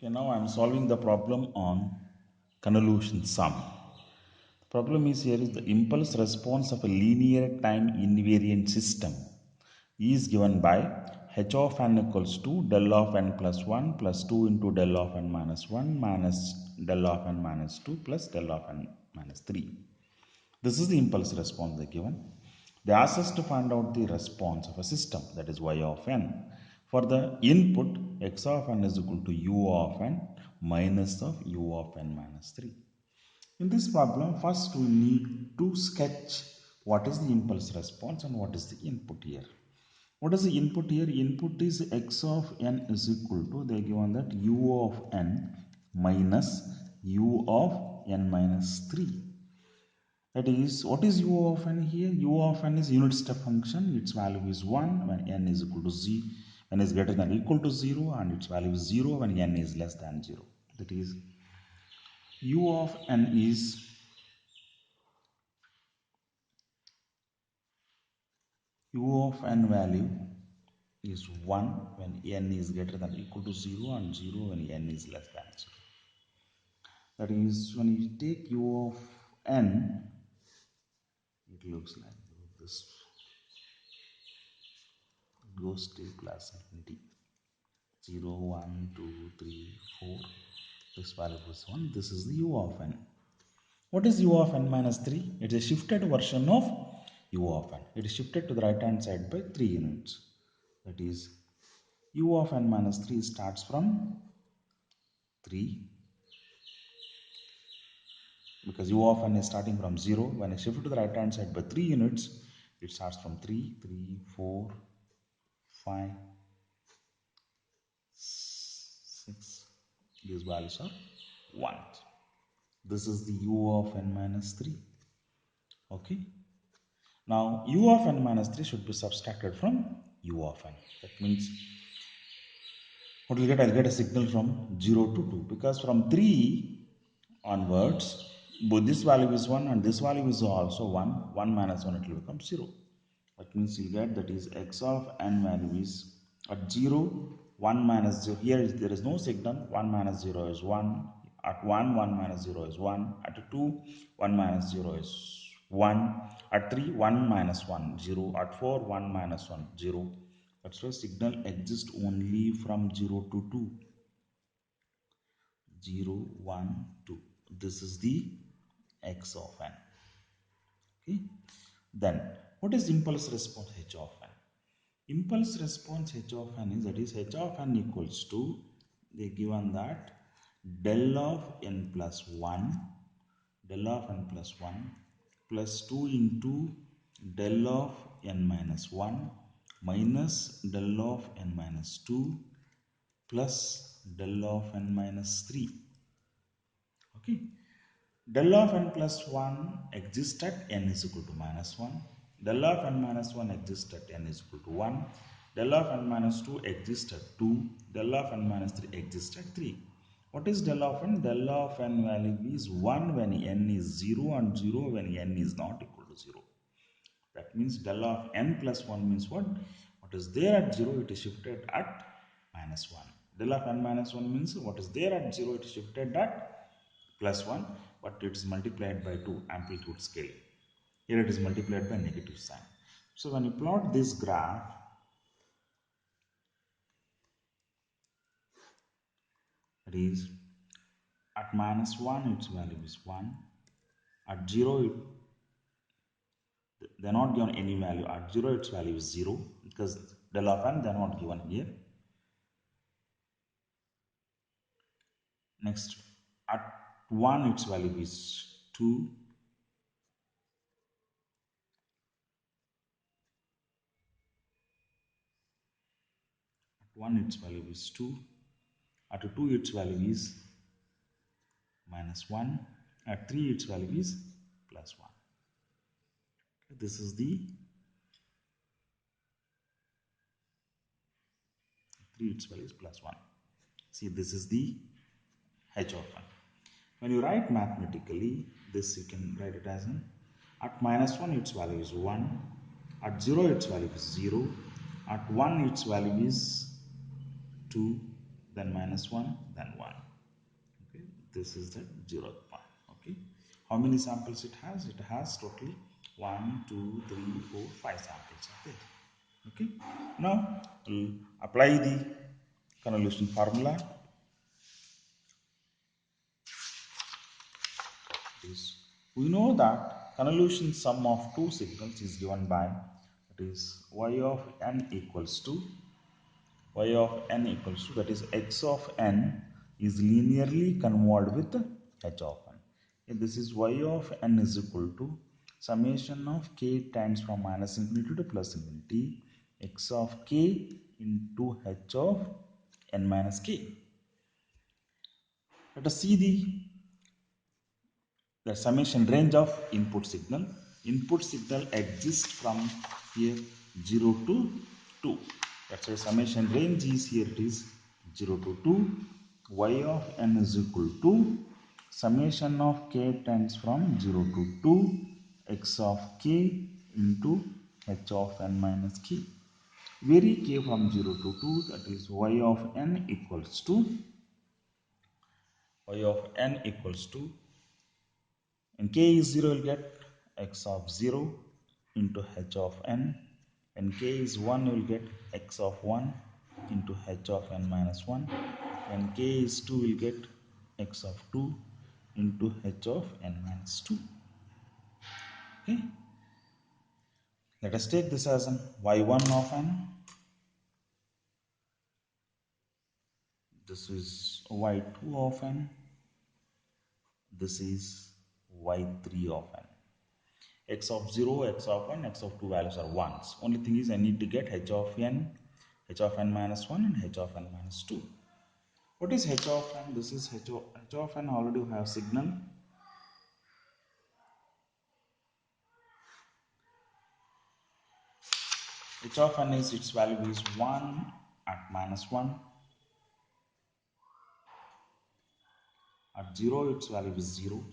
Okay, now I'm solving the problem on convolution sum. The problem is here is the impulse response of a linear time invariant system is given by h of n equals to del of n plus 1 plus 2 into del of n minus 1 minus del of n minus 2 plus del of n minus 3. This is the impulse response they given. They ask us to find out the response of a system, that is y of n. For the input, x of n is equal to u of n minus of u of n minus 3. In this problem, first we need to sketch what is the impulse response and what is the input here. What is the input here? Input is x of n is equal to, they given that u of n minus u of n minus 3. That is, what is u of n here? U of n is unit step function. Its value is 1 when n is equal to 0, n is greater than or equal to 0, and its value is 0 when n is less than 0. That is, u of n is u of n value is 1 when n is greater than or equal to 0 and 0 when n is less than 0. That is, when you take u of n, it looks like this. It goes till plus infinity. 0, 1, 2, 3, 4. This value is 1. This is the u of n. What is u of n minus 3? It is a shifted version of u of n. It is shifted to the right hand side by 3 units. That is, u of n minus 3 starts from 3, because u of n is starting from 0. When I shift to the right hand side by 3 units, it starts from 3, 3, 4, 5, 6. These values are 1. This is the u of n minus 3. Okay. Now, u of n minus 3 should be subtracted from u of n. That means, what will get? I'll get a signal from 0 to 2, because from 3 onwards, both this value is 1 and this value is also 1. 1 minus 1, it will become 0. That means you get, that is, x of n value is at 0, 1 minus 0. Here there is no signal. 1 minus 0 is 1. At 1, 1 minus 0 is 1. At 2, 1 minus 0 is 1. At 3, 1 minus 1, 0. At 4, 1 minus 1, 0. That's why signal exists only from 0 to 2. 0, 1, 2. This is the x of n. Okay. Then, what is impulse response h of n? Impulse response h of n is, that is, h of n equals to, they given that del of n plus 1, del of n plus 1 plus 2 into del of n minus 1 minus del of n minus 2 plus del of n minus 3. Okay. Del of n plus 1 exists at n is equal to minus 1. Del of n minus 1 exists at n is equal to 1. Del of n minus 2 exists at 2. Del of n minus 3 exists at 3. What is del of n? Del of n value is 1 when n is 0 and 0 when n is not equal to 0. That means del of n plus 1 means what? What is there at 0, it is shifted at minus 1. Del of n minus 1 means what is there at 0, it is shifted at plus 1, but it is multiplied by 2, amplitude scale. Here it is multiplied by negative sign. So when you plot this graph, it is at minus 1 its value is 1. At 0 they are not given any value. At 0 its value is 0, because del of n they are not given here. Next, at 1 its value is 2. At 1 its value is 2. At 2 its value is minus 1. At 3 its value is plus 1. Okay, this is the 3 its value is plus 1. See, this is the h of n. When you write mathematically, this you can write it as at minus 1 its value is 1. At 0 its value is 0. At 1 its value is 2. then minus 1, then 1. Okay, this is the 0th point. Okay, how many samples it has? It has totally 1, 2, 3, 4, 5 samples are there. Okay, now we'll apply the convolution formula. Is we know that convolution sum of two signals is given by, it is y of n equals to that is x of n is linearly convolved with h of n. And this is y of n is equal to summation of k times from minus infinity to plus infinity x of k into h of n minus k. Let us see the summation range of input signal. Input signal exists from here 0 to 2. That's why summation range is here, it is 0 to 2. Y of n is equal to summation of k times from 0 to 2 x of k into h of n minus k. Vary k from 0 to 2, that is y of n equals to when k is 0, you'll get x of 0 into h of n. When k is 1, you'll get x of 1 into h of n minus 1. When k is 2, you'll get x of 2 into h of n minus 2. Okay. Let us take this as an y1 of n. This is y2 of n. This is y3 of n. X of 0, x of 1, x of 2 values are 1s. Only thing is I need to get h of n minus 1 and h of n minus 2. What is h of n? This is h of n already have signal. H of n is its value is 1 at minus 1. At 0 its value is 0.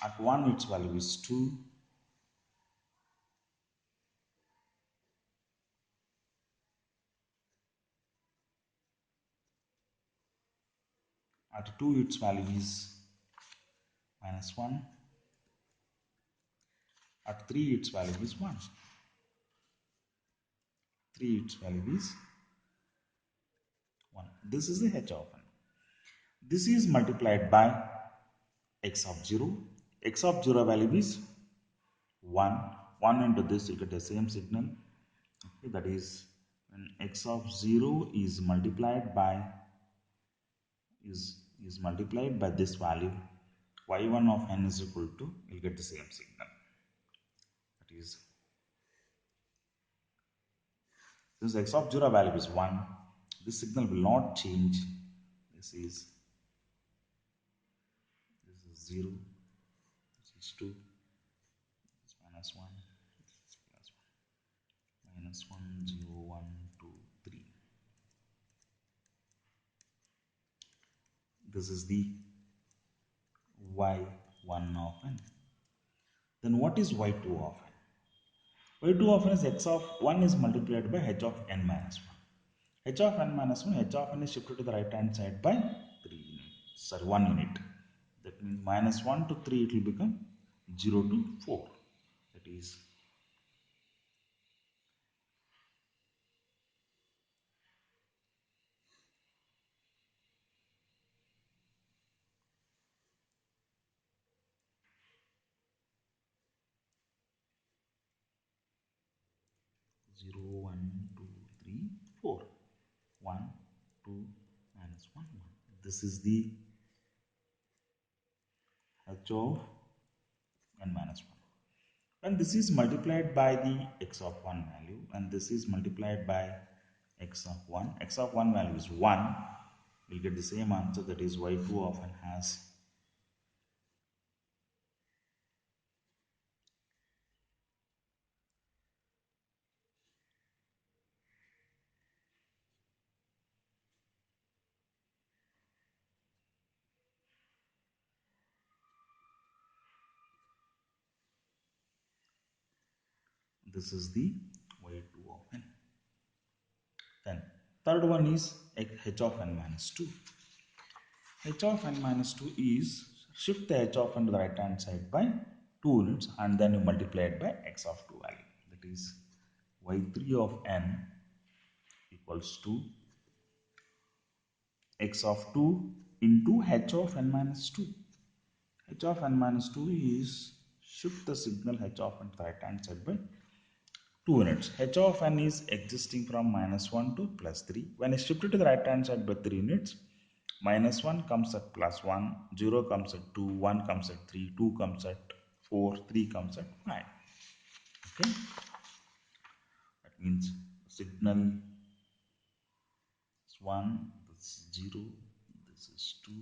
At 1 its value is 2. At 2 its value is minus 1. At 3 its value is 1. 3 its value is 1. This is the h of n. This is multiplied by x of 0. X of 0 value is 1. 1 into this you get the same signal. Okay, that is when x of 0 is multiplied by this value, y1 of n is equal to, you'll get the same signal. That is, this x of 0 value is 1. This signal will not change. This is 0. This is 2. This is minus 1. This is plus 1. Minus 1, 0, 1, 2, 3. This is the y1 of n. Then what is y2 of n? y2 of n is x of 1 is multiplied by h of n minus 1. H of n minus 1, h of n is shifted to the right hand side by 3 units, sorry 1 unit. That means minus 1 to 3 it will become 0 to 4. That is 0, 1, 2, 3, 4. 1, 2, minus 1, 1. This is the h of n minus 1. When this is multiplied by the x of 1 value and this is multiplied by x of 1, x of 1 value is 1, we'll get the same answer, that is y2 of n has this is the y2 of n. Then Third one is h of n minus 2. H of n minus 2 is shift the h of n to the right hand side by 2 units and then you multiply it by x of 2 value. That is y3 of n equals to x of 2 into h of n minus 2. H of n minus 2 is shift the signal h of n to the right hand side by 2 units. H of n is existing from minus 1 to plus 3. When I shift it to the right hand side by 3 units, minus 1 comes at plus 1, 0 comes at 2, 1 comes at 3, 2 comes at 4, 3 comes at 5. Okay? That means signal is 1, this is 0, this is 2,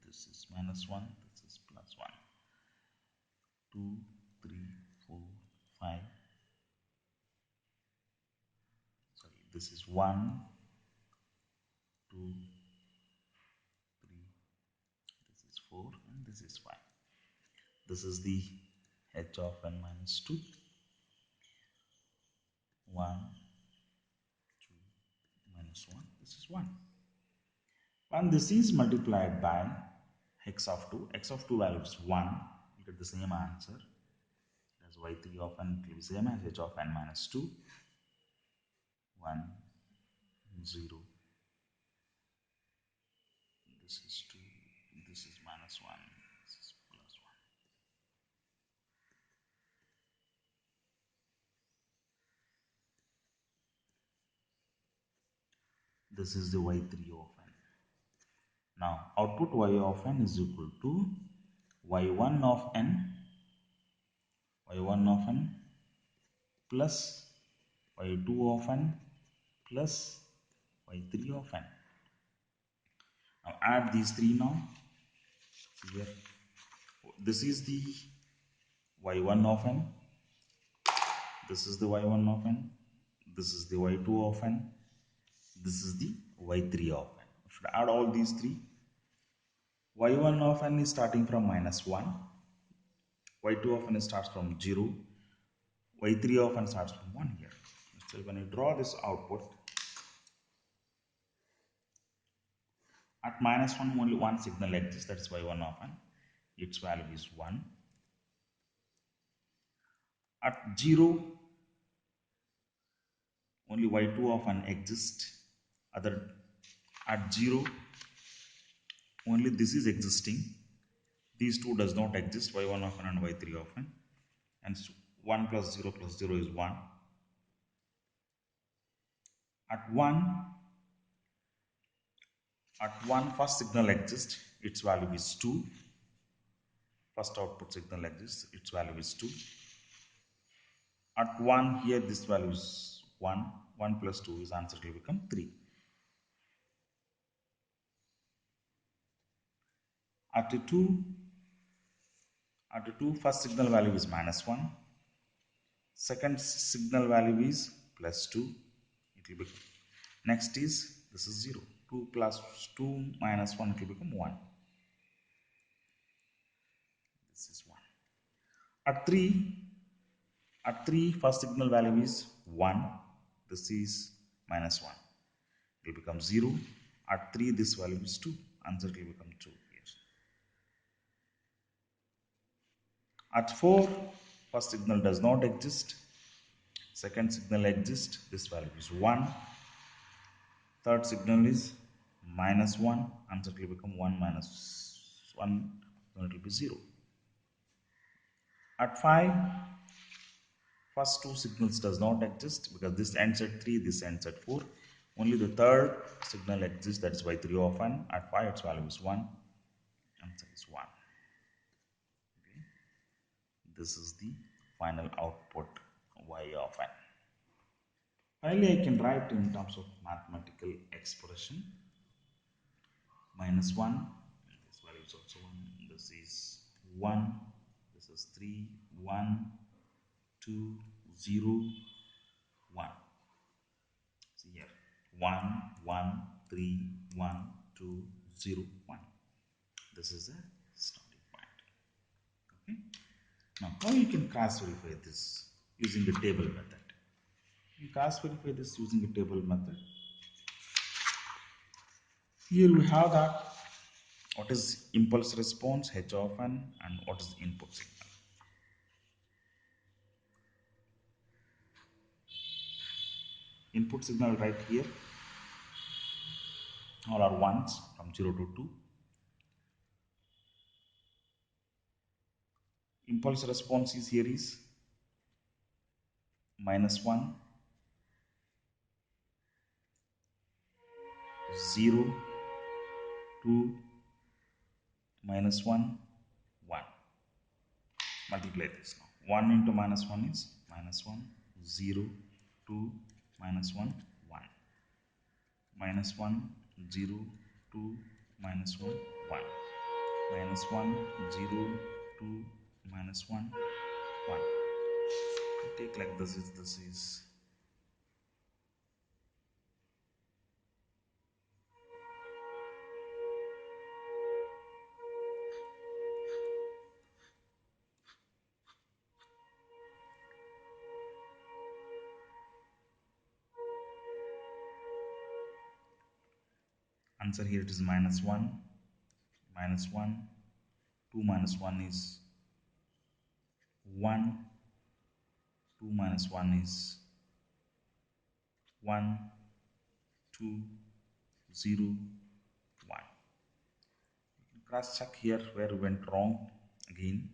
this is minus 1, this is plus 1. 2, 3, 4, 5. Sorry, this is 1, 2, 3, this is 4, and this is 5. This is the h of n minus 2. 1, 2, minus 1. This is 1. When this is multiplied by x of 2, x of 2 value is 1, you get the same answer as y3 of n will be same as h of n minus 2. 1, 0. This is 2. This is minus 1. This is plus 1. This is the y3 of n. Now, output y of n is equal to y1 of n, y1 of n plus y2 of n plus y3 of n. Now, add these three now. Here, this is the y1 of n, this is the y1 of n, this is the y2 of n, this is the y3 of n. Should add all these three. y1 of n is starting from minus 1, y2 of n starts from 0, y3 of n starts from 1 here. So when you draw this output, at minus 1 only one signal exists, that is y1 of n. Its value is 1. At 0, only y2 of n exists. At 0, only this is existing. These two does not exist, y1 of n and y3 of n. And 1 plus 0 is 1. At 1 first signal exists, its value is 2. First output signal exists, its value is 2. At 1 here this value is 1. 1 plus 2 is answer will become 3. At 2 first signal value is minus 1. Second signal value is plus 2. It will become. Next is this is 0. 2 plus 2 minus 1 it will become 1. This is 1. At 3 first signal value is 1. This is minus 1. It will become 0. At 3 this value is 2. Answer will become 2 here. At 4 first signal does not exist. Second signal exists. This value is 1. Third signal is minus 1. Answer will become 1 minus 1. Then it will be 0. At 5 first two signals does not exist because this ends at 3, this ends at 4. Only the third signal exists, that is y3 of n. At 5 its value is 1. Answer is 1. Okay. This is the final output y of n. Finally, I can write in terms of mathematical expression. Minus 1, this value is also 1. This is 1. This is 3, 1, 2, 0, 1. See here, 1, 1, 3, 1, 2, 0, 1. This is the starting point. Okay. Now, how you can cross verify this using the table method? You cross verify this using a table method. Here we have that what is impulse response h of n and what is input signal. Input signal right here, all are ones from 0 to 2. Impulse response is here is -1, 0, 2, -1, 1. Multiply this now. 1 into -1 is -1, 0, 2, -1, 1. -1, 0, 2, -1, 1. -1, 0, 2, -1, 1. Take like this is answer. Here it is -1, -1, 2 minus 1 is 1, 2 minus 1 is 1, 2, 0, 1. Cross check here where we went wrong again.